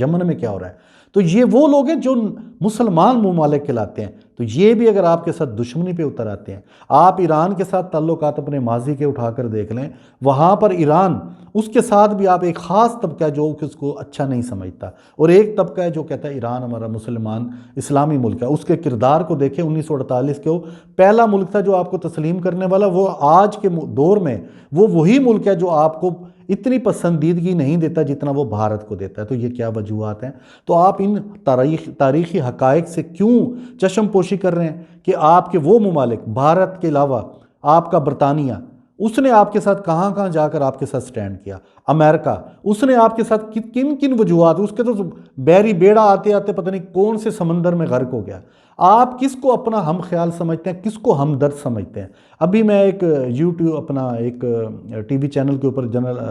یمن میں کیا ہو رہا ہے. تو یہ وہ لوگ ہیں جو مسلمان ممالک کہلاتے ہیں. تو یہ بھی اگر آپ کے ساتھ دشمنی پہ اتر آتے ہیں، آپ ایران کے ساتھ تعلقات اپنے ماضی کے اٹھا کر دیکھ لیں، وہاں پر ایران، اس کے ساتھ بھی آپ ایک خاص طبقہ ہے جو اس کو اچھا نہیں سمجھتا، اور ایک طبقہ ہے جو کہتا ہے ایران ہمارا مسلمان اسلامی ملک ہے. اس کے کردار کو دیکھیں، 1948 کے وہ پہلا ملک تھا جو آپ کو تسلیم کرنے والا. وہ آج کے دور میں وہ وہی ملک ہے جو آپ کو اتنی پسندیدگی نہیں دیتا جتنا وہ بھارت کو دیتا ہے. تو یہ کیا وجوہات ہیں؟ تو آپ ان تاریخی حقائق سے کیوں چشم پوشی کر رہے ہیں کہ آپ کے وہ ممالک، بھارت کے علاوہ آپ کا برطانیہ، اس نے آپ کے ساتھ کہاں کہاں جا کر آپ کے ساتھ سٹینڈ کیا، امریکہ، اس نے آپ کے ساتھ کن کن وجوہات، اس کے تو بحری بیڑا آتے آتے پتہ نہیں کون سے سمندر میں غرق ہو گیا. آپ کس کو اپنا ہم خیال سمجھتے ہیں، کس کو ہمدرد سمجھتے ہیں؟ ابھی میں ایک یوٹیوب اپنا ایک ٹی وی چینل کے اوپر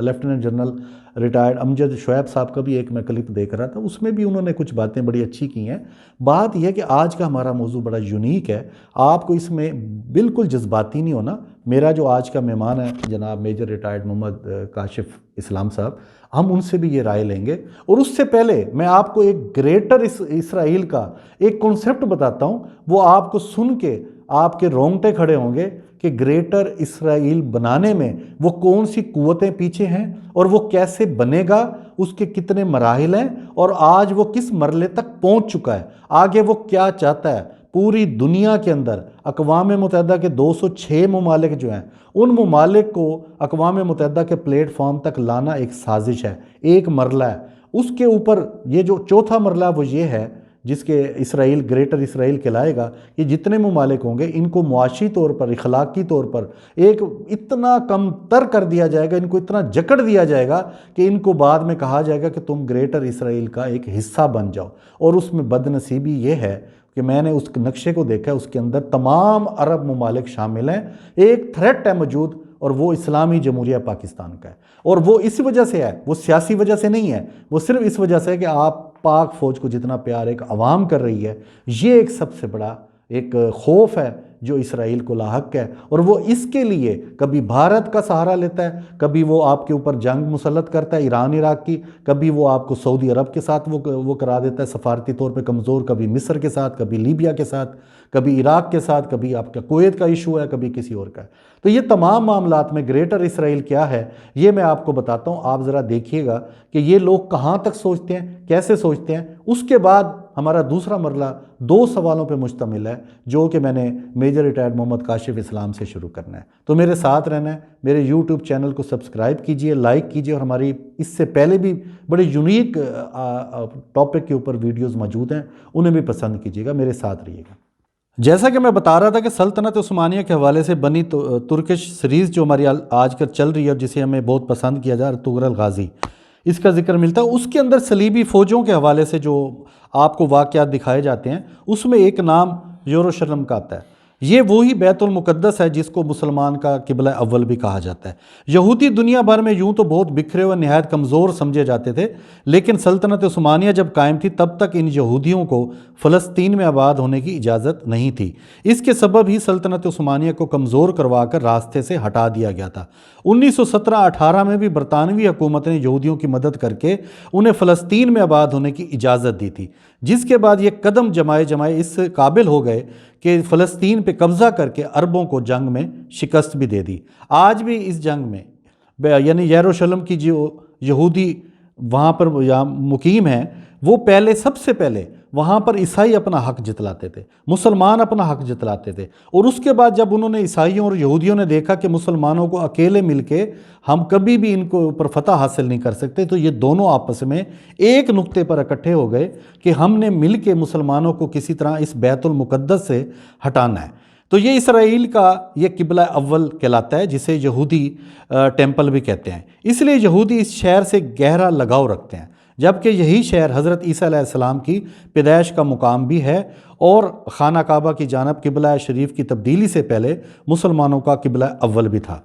لیفٹیننٹ جنرل ریٹائرڈ امجد شعیب صاحب کا بھی ایک میں کلپ دیکھ رہا تھا، اس میں بھی انہوں نے کچھ باتیں بڑی اچھی کی ہیں. بات یہ ہے کہ آج کا ہمارا موضوع بڑا یونیک ہے، آپ کو اس میں بالکل جذباتی نہیں ہونا. میرا جو آج کا مہمان ہے جناب میجر ریٹائرڈ محمد کاشف اسلام صاحب، ہم ان سے بھی یہ رائے لیں گے. اور اس سے پہلے میں آپ کو ایک گریٹر اسرائیل کا ایک کنسیپٹ بتاتا ہوں، وہ آپ کو سن کے آپ کے رونگٹے کھڑے ہوں گے کہ گریٹر اسرائیل بنانے میں وہ کون سی قوتیں پیچھے ہیں اور وہ کیسے بنے گا، اس کے کتنے مراحل ہیں، اور آج وہ کس مرحلے تک پہنچ چکا ہے، آگے وہ کیا چاہتا ہے. پوری دنیا کے اندر اقوام متحدہ کے 206 ممالک جو ہیں، ان ممالک کو اقوام متحدہ کے پلیٹ فارم تک لانا ایک سازش ہے، ایک مرحلہ ہے. اس کے اوپر یہ جو چوتھا مرحلہ وہ یہ ہے جس کے اسرائیل گریٹر اسرائیل کہلائے گا. یہ جتنے ممالک ہوں گے ان کو معاشی طور پر، اخلاقی طور پر ایک اتنا کم تر کر دیا جائے گا، ان کو اتنا جکڑ دیا جائے گا کہ ان کو بعد میں کہا جائے گا کہ تم گریٹر اسرائیل کا ایک حصہ بن جاؤ. اور اس میں بد نصیبی یہ ہے کہ میں نے اس نقشے کو دیکھا ہے، اس کے اندر تمام عرب ممالک شامل ہیں. ایک تھریٹ ہے موجود، اور وہ اسلامی جمہوریہ پاکستان کا ہے. اور وہ اس وجہ سے ہے، وہ سیاسی وجہ سے نہیں ہے، وہ صرف اس وجہ سے ہے کہ آپ پاک فوج کو جتنا پیار ایک عوام کر رہی ہے، یہ ایک سب سے بڑا ایک خوف ہے جو اسرائیل کو لاحق ہے. اور وہ اس کے لیے کبھی بھارت کا سہارا لیتا ہے، کبھی وہ آپ کے اوپر جنگ مسلط کرتا ہے ایران عراق کی، کبھی وہ آپ کو سعودی عرب کے ساتھ وہ کرا دیتا ہے سفارتی طور پہ کمزور، کبھی مصر کے ساتھ، کبھی لیبیا کے ساتھ، کبھی عراق کے ساتھ، کبھی آپ کا کویت کا ایشو ہے، کبھی کسی اور کا ہے. تو یہ تمام معاملات میں گریٹر اسرائیل کیا ہے یہ میں آپ کو بتاتا ہوں. آپ ذرا دیکھیے گا کہ یہ لوگ کہاں تک سوچتے ہیں، کیسے سوچتے ہیں. اس کے بعد ہمارا دوسرا مرحلہ 2 سوالوں پہ مشتمل ہے جو کہ میں نے میجر ریٹائرڈ محمد کاشف اسلام سے شروع کرنا ہے. تو میرے ساتھ رہنا ہے، میرے یوٹیوب چینل کو سبسکرائب کیجئے، لائک کیجئے، اور ہماری اس سے پہلے بھی بڑے یونیک ٹاپک کے اوپر ویڈیوز موجود ہیں، انہیں بھی پسند کیجئے گا. میرے ساتھ رہیے گا. جیسا کہ میں بتا رہا تھا کہ سلطنت عثمانیہ کے حوالے سے بنی ترکش سیریز جو ہماری آج کل چل رہی ہے اور جسے ہمیں بہت پسند کیا جا رہا ہے، ارطغرل غازی، اس کا ذکر ملتا ہے. اس کے اندر صلیبی فوجوں کے حوالے سے جو آپ کو واقعات دکھائے جاتے ہیں، اس میں ایک نام یروشلم کا آتا ہے. یہ وہی بیت المقدس ہے جس کو مسلمان کا قبلہ اول بھی کہا جاتا ہے. یہودی دنیا بھر میں یوں تو بہت بکھرے ہوئے نہایت کمزور سمجھے جاتے تھے، لیکن سلطنت عثمانیہ جب قائم تھی تب تک ان یہودیوں کو فلسطین میں آباد ہونے کی اجازت نہیں تھی. اس کے سبب ہی سلطنت عثمانیہ کو کمزور کروا کر راستے سے ہٹا دیا گیا تھا. 1917-18 میں بھی برطانوی حکومت نے یہودیوں کی مدد کر کے انہیں فلسطین میں آباد ہونے کی اجازت دی تھی، جس کے بعد یہ قدم جمائے اس قابل ہو گئے کہ فلسطین پہ قبضہ کر کے عربوں کو جنگ میں شکست بھی دے دی. آج بھی اس جنگ میں یعنی یروشلم کی جو یہودی وہاں پر مقیم ہیں، وہ سب سے پہلے وہاں پر عیسائی اپنا حق جتلاتے تھے، مسلمان اپنا حق جتلاتے تھے. اور اس کے بعد جب انہوں نے عیسائیوں اور یہودیوں نے دیکھا کہ مسلمانوں کو اکیلے مل کے ہم کبھی بھی ان کو اوپر فتح حاصل نہیں کر سکتے، تو یہ دونوں آپس میں ایک نقطے پر اکٹھے ہو گئے کہ ہم نے مل کے مسلمانوں کو کسی طرح اس بیت المقدس سے ہٹانا ہے. تو یہ اسرائیل کا یہ قبلہ اول کہلاتا ہے، جسے یہودی ٹیمپل بھی کہتے ہیں. اس لیے یہودی اس شہر سے گہرا لگاؤ رکھتے ہیں، جبکہ یہی شہر حضرت عیسیٰ علیہ السلام کی پیدائش کا مقام بھی ہے اور خانہ کعبہ کی جانب قبلہ شریف کی تبدیلی سے پہلے مسلمانوں کا قبلہ اول بھی تھا.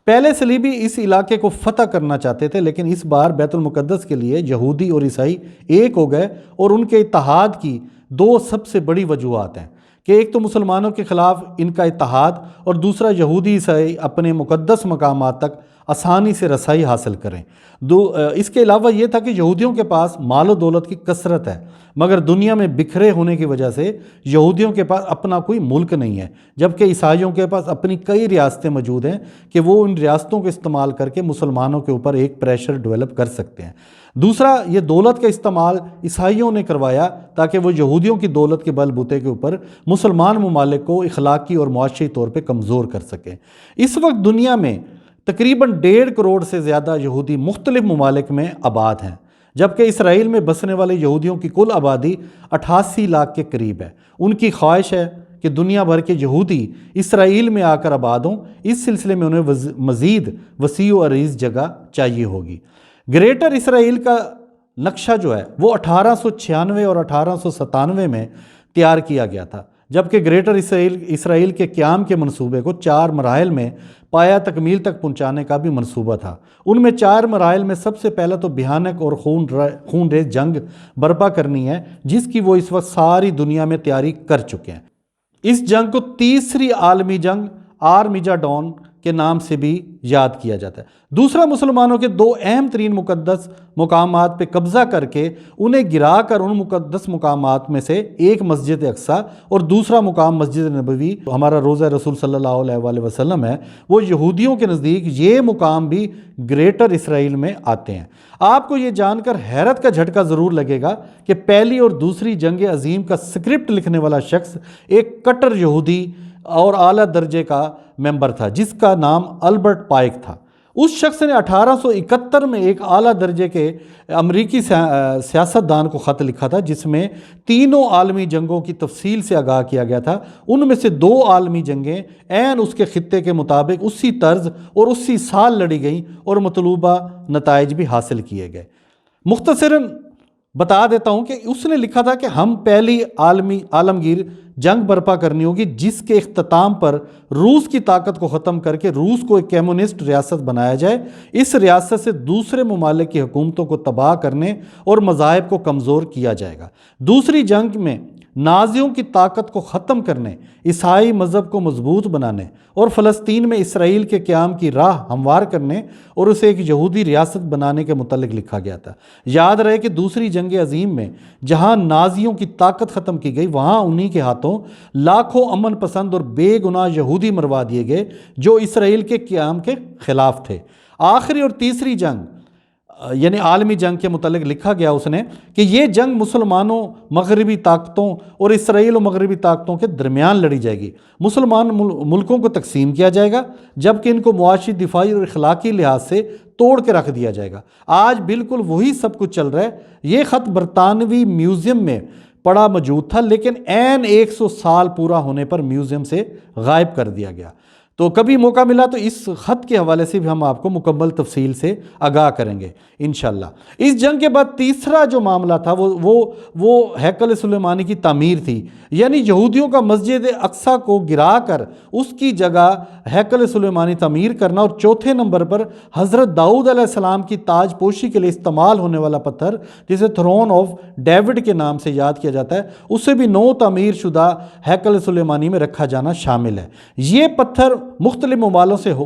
پہلے صلیبی اس علاقے کو فتح کرنا چاہتے تھے، لیکن اس بار بیت المقدس کے لیے یہودی اور عیسائی ایک ہو گئے. اور ان کے اتحاد کی 2 سب سے بڑی وجوہات ہیں کہ ایک تو مسلمانوں کے خلاف ان کا اتحاد، اور دوسرا یہودی عیسائی اپنے مقدس مقامات تک آسانی سے رسائی حاصل کریں۔ اس کے علاوہ یہ تھا کہ یہودیوں کے پاس مال و دولت کی کثرت ہے، مگر دنیا میں بکھرے ہونے کی وجہ سے یہودیوں کے پاس اپنا کوئی ملک نہیں ہے، جبکہ عیسائیوں کے پاس اپنی کئی ریاستیں موجود ہیں کہ وہ ان ریاستوں کو استعمال کر کے مسلمانوں کے اوپر ایک پریشر ڈیولپ کر سکتے ہیں۔ دوسرا، یہ دولت کا استعمال عیسائیوں نے کروایا تاکہ وہ یہودیوں کی دولت کے بل بوتے کے اوپر مسلمان ممالک کو اخلاقی اور معاشی طور پہ کمزور کر سکیں۔ اس وقت دنیا میں تقریباً 1.5 کروڑ سے زیادہ یہودی مختلف ممالک میں آباد ہیں، جبکہ اسرائیل میں بسنے والے یہودیوں کی کل آبادی 88 لاکھ کے قریب ہے۔ ان کی خواہش ہے کہ دنیا بھر کے یہودی اسرائیل میں آ کر آباد ہوں۔ اس سلسلے میں انہیں مزید وسیع و عریض جگہ چاہیے ہوگی۔ گریٹر اسرائیل کا نقشہ جو ہے وہ 1896 اور 1897 میں تیار کیا گیا تھا، جبکہ گریٹر اسرائیل کے قیام کے منصوبے کو 4 مراحل میں پایہ تکمیل تک پہنچانے کا بھی منصوبہ تھا۔ ان میں 4 مراحل میں سب سے پہلا تو بھیانک اور خون ریز جنگ برپا کرنی ہے، جس کی وہ اس وقت ساری دنیا میں تیاری کر چکے ہیں۔ اس جنگ کو تیسری عالمی جنگ آرمیجاڈون کے نام سے بھی یاد کیا جاتا ہے۔ دوسرا، مسلمانوں کے 2 اہم ترین مقدس مقامات پہ قبضہ کر کے انہیں گرا کر ان مقدس مقامات میں سے ایک مسجد اقصیٰ اور دوسرا مقام مسجد نبوی، ہمارا روضہ رسول صلی اللہ علیہ وآلہ وسلم ہے، وہ یہودیوں کے نزدیک یہ مقام بھی گریٹر اسرائیل میں آتے ہیں۔ آپ کو یہ جان کر حیرت کا جھٹکا ضرور لگے گا کہ پہلی اور دوسری جنگ عظیم کا سکرپٹ لکھنے والا شخص ایک کٹر یہودی اور اعلیٰ درجے کا ممبر تھا، جس کا نام البرٹ پائک تھا۔ اس شخص نے 1871 میں ایک اعلیٰ درجے کے امریکی سیاستدان کو خط لکھا تھا، جس میں تینوں عالمی جنگوں کی تفصیل سے آگاہ کیا گیا تھا۔ ان میں سے 2 عالمی جنگیں عین اس کے خطے کے مطابق اسی طرز اور اسی سال لڑی گئیں اور مطلوبہ نتائج بھی حاصل کیے گئے۔ مختصراً بتا دیتا ہوں کہ اس نے لکھا تھا کہ ہم پہلی عالمگیر جنگ برپا کرنی ہوگی، جس کے اختتام پر روس کی طاقت کو ختم کر کے روس کو ایک کمیونسٹ ریاست بنایا جائے۔ اس ریاست سے دوسرے ممالک کی حکومتوں کو تباہ کرنے اور مذاہب کو کمزور کیا جائے گا۔ دوسری جنگ میں نازیوں کی طاقت کو ختم کرنے، عیسائی مذہب کو مضبوط بنانے اور فلسطین میں اسرائیل کے قیام کی راہ ہموار کرنے اور اسے ایک یہودی ریاست بنانے کے متعلق لکھا گیا تھا۔ یاد رہے کہ دوسری جنگ عظیم میں جہاں نازیوں کی طاقت ختم کی گئی، وہاں انہی کے ہاتھوں لاکھوں امن پسند اور بے گناہ یہودی مروا دیے گئے جو اسرائیل کے قیام کے خلاف تھے۔ آخری اور تیسری جنگ یعنی عالمی جنگ کے متعلق لکھا گیا اس نے کہ یہ جنگ مسلمانوں، مغربی طاقتوں اور اسرائیل و مغربی طاقتوں کے درمیان لڑی جائے گی۔ مسلمان ملکوں کو تقسیم کیا جائے گا، جبکہ ان کو معاشی، دفاعی اور اخلاقی لحاظ سے توڑ کے رکھ دیا جائے گا۔ آج بالکل وہی سب کچھ چل رہا ہے۔ یہ خط برطانوی میوزیم میں پڑا موجود تھا، لیکن عین 100 سال پورا ہونے پر میوزیم سے غائب کر دیا گیا۔ تو کبھی موقع ملا تو اس خط کے حوالے سے بھی ہم آپ کو مکمل تفصیل سے آگاہ کریں گے انشاءاللہ۔ اس جنگ کے بعد تیسرا جو معاملہ تھا وہ ہیکل سلیمانی کی تعمیر تھی، یعنی یہودیوں کا مسجد اقصیٰ کو گرا کر اس کی جگہ ہیکل سلیمانی تعمیر کرنا، اور چوتھے نمبر پر حضرت داؤد علیہ السلام کی تاج پوشی کے لیے استعمال ہونے والا پتھر، جسے تھرون آف ڈیوڈ کے نام سے یاد کیا جاتا ہے، اسے بھی نو تعمیر شدہ ہیکل سلیمانی میں رکھا جانا شامل ہے۔ یہ پتھر مختلف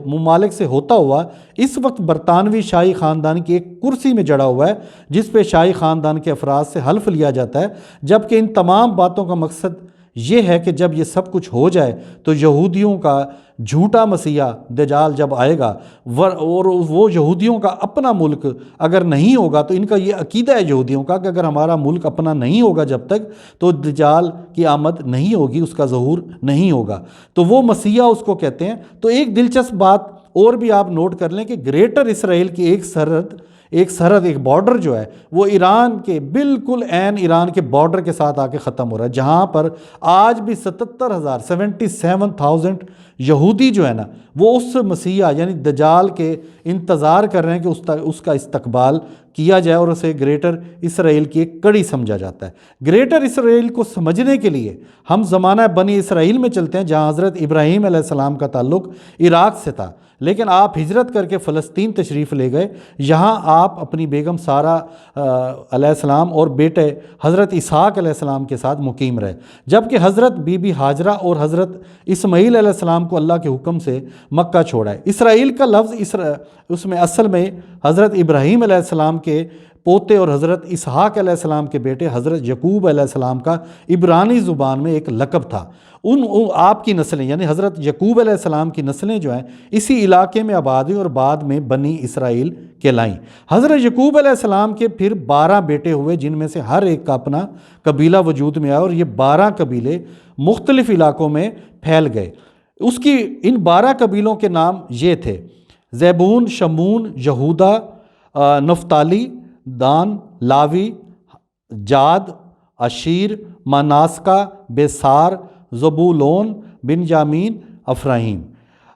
ممالک سے ہوتا ہوا اس وقت برطانوی شاہی خاندان کی ایک کرسی میں جڑا ہوا ہے، جس پہ شاہی خاندان کے افراد سے حلف لیا جاتا ہے، جبکہ ان تمام باتوں کا مقصد یہ ہے کہ جب یہ سب کچھ ہو جائے تو یہودیوں کا جھوٹا مسیحا دجال جب آئے گا اور وہ یہودیوں کا اپنا ملک اگر نہیں ہوگا، تو ان کا یہ عقیدہ ہے یہودیوں کا کہ اگر ہمارا ملک اپنا نہیں ہوگا جب تک تو دجال کی آمد نہیں ہوگی، اس کا ظہور نہیں ہوگا، تو وہ مسیحا اس کو کہتے ہیں۔ تو ایک دلچسپ بات اور بھی آپ نوٹ کر لیں کہ گریٹر اسرائیل کی ایک سرحد ایک بارڈر جو ہے وہ ایران کے بالکل عین ایران کے بارڈر کے ساتھ آ کے ختم ہو رہا ہے، جہاں پر آج بھی 77,000 یہودی جو ہے نا وہ اس مسیحا یعنی دجال کے انتظار کر رہے ہیں کہ اس کا استقبال کیا جائے اور اسے گریٹر اسرائیل کی ایک کڑی سمجھا جاتا ہے۔ گریٹر اسرائیل کو سمجھنے کے لیے ہم زمانہ بنی اسرائیل میں چلتے ہیں، جہاں حضرت ابراہیم علیہ السلام کا تعلق عراق سے تھا، لیکن آپ ہجرت کر کے فلسطین تشریف لے گئے۔ یہاں آپ اپنی بیگم سارہ علیہ السلام اور بیٹے حضرت اسحاق علیہ السلام کے ساتھ مقیم رہے، جبکہ حضرت بی بی ہاجرہ اور حضرت اسماعیل علیہ السلام کو اللہ کے حکم سے مکہ چھوڑا ہے۔ اسرائیل کا لفظ اس میں اصل میں حضرت ابراہیم علیہ السلام کے پوتے اور حضرت اسحاق علیہ السلام کے بیٹے حضرت یعقوب علیہ السلام کا عبرانی زبان میں ایک لقب تھا۔ آپ کی نسلیں یعنی حضرت یعقوب علیہ السلام کی نسلیں جو ہیں اسی علاقے میں آباد ہوئی اور بعد میں بنی اسرائیل کہلائیں۔ حضرت یعقوب علیہ السلام کے پھر 12 بیٹے ہوئے، جن میں سے ہر ایک کا اپنا قبیلہ وجود میں آیا، اور یہ 12 قبیلے مختلف علاقوں میں پھیل گئے۔ ان 12 قبیلوں کے نام یہ تھے: زیبون، شمون، یہودا، نفتالی، دان، لاوی، جاد، عشیر، مناسکا، بیسار، زبولون، بنجامین، افراہیم۔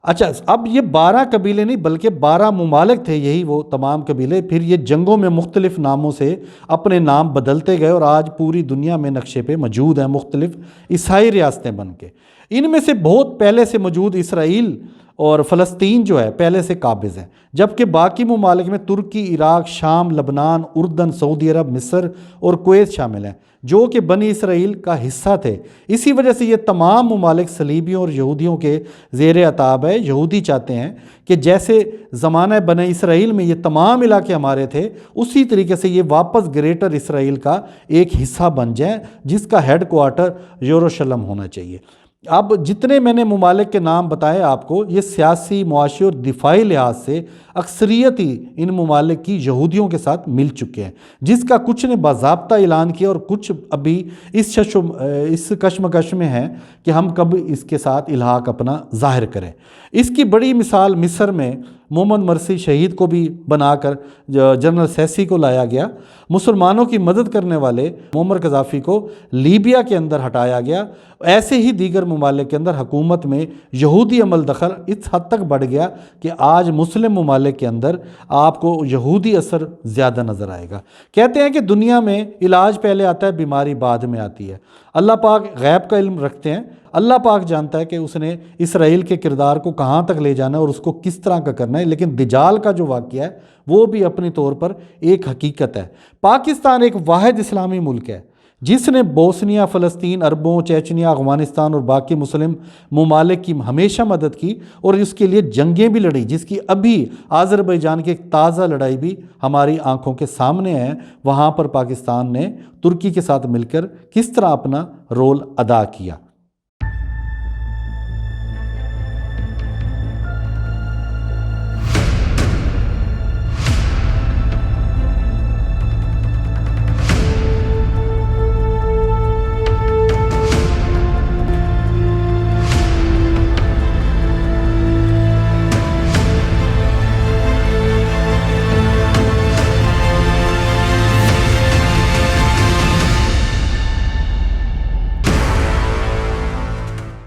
اچھا، اب یہ 12 قبیلے نہیں بلکہ 12 ممالک تھے، یہی وہ تمام قبیلے۔ پھر یہ جنگوں میں مختلف ناموں سے اپنے نام بدلتے گئے اور آج پوری دنیا میں نقشے پہ موجود ہیں، مختلف عیسائی ریاستیں بن کے۔ ان میں سے بہت پہلے سے موجود اسرائیل اور فلسطین جو ہے پہلے سے قابض ہیں، جبکہ باقی ممالک میں ترکی، عراق، شام، لبنان، اردن، سعودی عرب، مصر اور کویت شامل ہیں، جو کہ بنی اسرائیل کا حصہ تھے۔ اسی وجہ سے یہ تمام ممالک صلیبیوں اور یہودیوں کے زیر عتاب ہے۔ یہودی چاہتے ہیں کہ جیسے زمانہ بنی اسرائیل میں یہ تمام علاقے ہمارے تھے، اسی طریقے سے یہ واپس گریٹر اسرائیل کا ایک حصہ بن جائیں، جس کا ہیڈ کوارٹر یروشلم ہونا چاہیے۔ اب جتنے میں نے ممالک کے نام بتائے آپ کو، یہ سیاسی، معاشی اور دفاعی لحاظ سے اکثریت ہی ان ممالک کی یہودیوں کے ساتھ مل چکے ہیں، جس کا کچھ نے باضابطہ اعلان کیا اور کچھ ابھی اس کشمکش میں ہیں کہ ہم کب اس کے ساتھ الحاق اپنا ظاہر کریں۔ اس کی بڑی مثال مصر میں محمد مرسی شہید کو بھی بنا کر جنرل سیسی کو لایا گیا۔ مسلمانوں کی مدد کرنے والے معمر قذافی کو لیبیا کے اندر ہٹایا گیا۔ ایسے ہی دیگر ممالک کے اندر حکومت میں یہودی عمل دخل اس حد تک بڑھ گیا کہ آج مسلم ممالک کے اندر آپ کو یہودی اثر زیادہ نظر آئے گا۔ کہتے ہیں کہ دنیا میں علاج پہلے آتا ہے، بیماری بعد میں آتی ہے۔ اللہ پاک غیب کا علم رکھتے ہیں، اللہ پاک جانتا ہے کہ اس نے اسرائیل کے کردار کو کہاں تک لے جانا ہے اور اس کو کس طرح کا کرنا ہے، لیکن دجال کا جو واقعہ ہے وہ بھی اپنی طور پر ایک حقیقت ہے۔ پاکستان ایک واحد اسلامی ملک ہے جس نے بوسنیا، فلسطین، عربوں، چیچنیا، افغانستان اور باقی مسلم ممالک کی ہمیشہ مدد کی اور اس کے لیے جنگیں بھی لڑی، جس کی ابھی آذربائیجان کی ایک تازہ لڑائی بھی ہماری آنکھوں کے سامنے ہے۔ وہاں پر پاکستان نے ترکی کے ساتھ مل کر کس طرح اپنا رول ادا کیا۔